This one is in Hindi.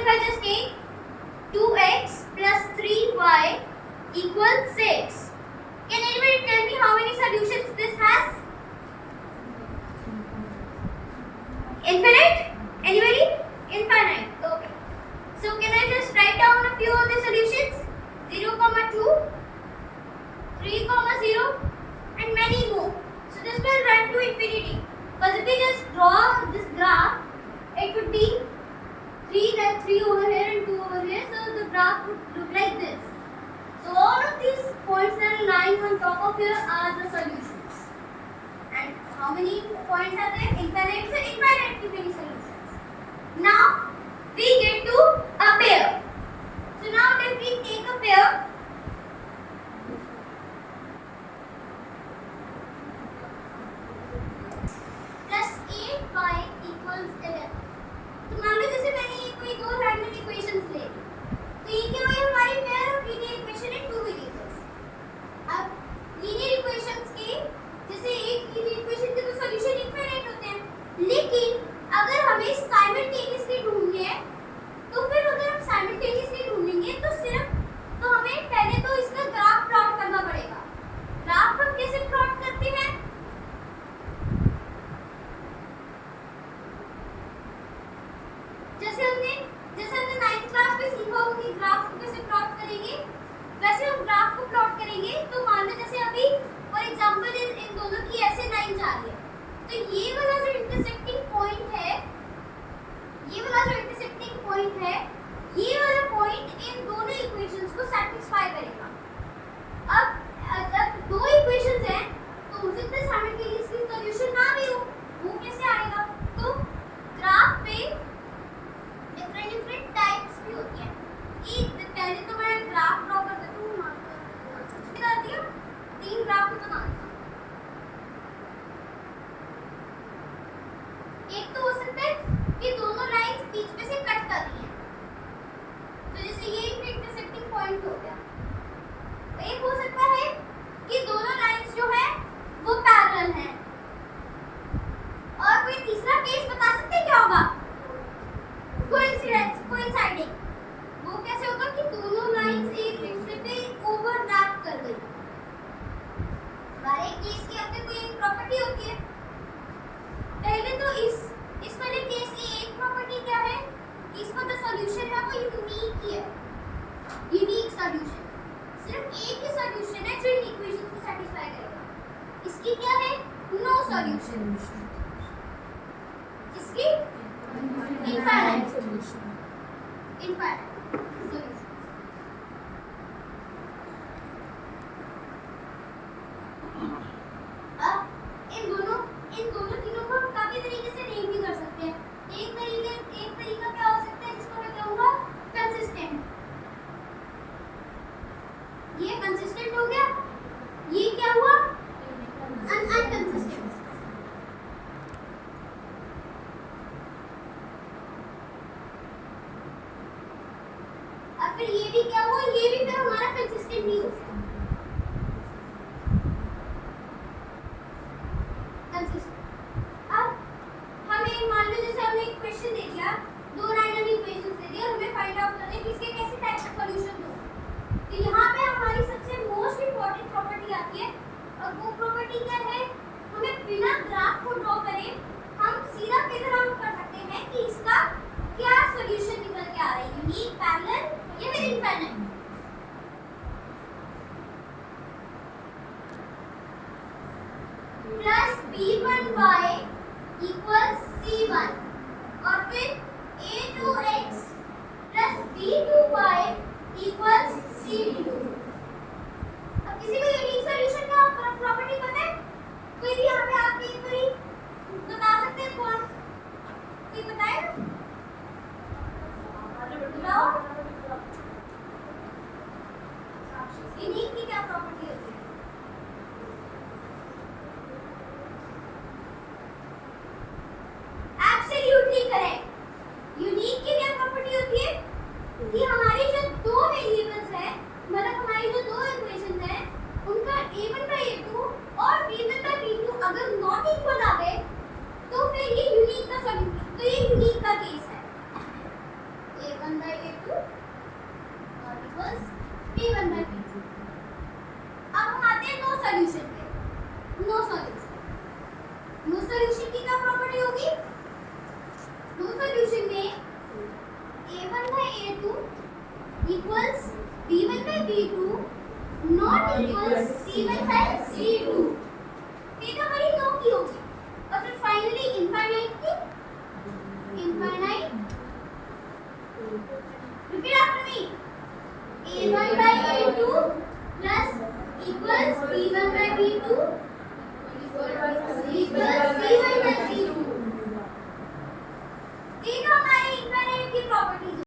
I just take 2x plus 3y equals 6. Can anybody tell me how many solutions this has? Infinite? Anybody? Infinite. Okay. So can I just write down a few of the solutions? 0, 2, 3, 0 and many more. So this will run to infinity. Because if we just draw this graph, it would be 3 over here and 2 over here. So the graph would look like this. So all of these points that are lying on top of here are the solutions. And how many points are there? Infinite. So infinitely many solutions. Now we get to a pair. So now if we take a pair, plus 8y equals 11. तो मान लो जैसे मैंने ये कोई दो रैंडम इक्वेशंस ले ली, तो ये क्या हुई हमारी pair of linear equation in two variables. अब लीनियर इक्वेशंस के जैसे एक लीनियर इक्वेशन के तो सॉल्यूशन इनफाइनाइट होते हैं, लेकिन अगर हमें साइमल्टेनियसली ढूंढने हैं तो फिर अगर हम साइमल्टेनियसली ढूंढेंगे तो हमें पहले तो इसका ग्राफ प्लॉट करना पड़ेगा। ग्राफ हम कैसे प्लॉट करते हैं? जैसे हमने 9th क्लास में सीखा होगा कि ग्राफ को कैसे प्लॉट करेंगे, वैसे हम ग्राफ को प्लॉट करेंगे। तो मान लो जैसे अभी फॉर एग्जांपल इन दोनों की ऐसे लाइन जा रही है, तो ये वाला जो इंटरसेक्टिंग पॉइंट है, ये वाला पॉइंट इन दोनों इक्वेशंस को सैटिस्फाई करेगा। अब जब दो इक्वेशंस हैं तो हो सकता है साइमल्टेनियसली सॉल्यूशन ना भी हो, वो कैसे आएगा? तो ग्राफ पे डिफरेंट टाइप्स भी होती हैं। एक पहले तो मैं ग्राफ ड्रॉ कर देता हूँ, बता दिया 3 ग्राफ को बना देता हूँ। एक तो हो सकता है कि दोनों लाइंस बीच में से कट कर रही हैं, तो जैसे ये एक इंटरसेक्टिंग पॉइंट हो गया। एक हो सकता है कि दोनों लाइंस जो है वो पैरेलल हैं। और कोई तीसरा केस बता सकते हैं क्या होगा? Coincidence, coinciding. वो कैसे होगा कि दोनों लाइंस एक दूसरे पे ओवरलैप कर गई। हर एक केस की अपनी कोई एक प्रॉपर्टी होती है। पहले तो इस वाले केस की एक प्रॉपर्टी क्या है? इसका जो सॉल्यूशन है वो यूनिक है, यूनिक सॉल्यूशन। सिर्फ एक ही सॉल्यूशन है जो इन इक्वेशंस को सैटिस्फाई करेगा। इसकी क्या है? No solution. इसकी इनफाइनाइट सॉल्यूशन, इनफाइनाइट सॉल्यूशन। अब इन दोनों तीनों को हम काफी तरीके से नेम भी कर सकते हैं। एक तरीका क्या हो सकता है जिसको मैं कहूँगा कंसिस्टेंट। ये कंसिस्टेंट हो गया, ये क्या हुआ? अनकंसिस्टेंट। और फिर ये भी क्या हुआ? ये भी फिर हमारा कंसिस्टेंट नहीं हो सकता। अब हमें मान लो जैसे हमने एक क्वेश्चन दे दिया, दो रैंडम इक्वेशंस दे दिए और हमें फाइंड आउट करना है कि इसके कैसे टाइप के सॉल्यूशन हो। तो यहाँ पे हमारी सबसे मोस्ट इंपॉर्टेंट प्रॉपर्टी आती है, और वो प्रॉपर्टी क्या है? हमें बिना ग्राफ को ड्रॉ करे हम सीधा फिगर आउट कर सकते हैं कि इसका क्या सॉल्यूशन निकल के आ रहा है, यूनिक, पैरेलल या फिर infinite. Plus b1y equals c1 और फिर a2x plus b2y equals c2। अब किसी को यूनिक सॉल्यूशन का प्रॉपर्टी पता है? कोई भी यहाँ पे आपके एक बारी बता सकते हैं? कौन कोई बताएगा? बताओ यूनिक की क्या प्रॉपर्टी होती है? Absolutely correct. यूनिक की क्या प्रॉपर्टी होती है कि हमारी जो दो वेरिएबल्स हैं, मतलब हमारी जो दो इक्वेशंस हैं, उनका a1/a2 और b1/b2 अगर नॉट इक्वल आ गए तो फिर ये यूनिक का सॉल्यूशन, तो ये यूनिक का case infinite. Repeat after me. A1 by A2 plus equals B1 by B2 equals C1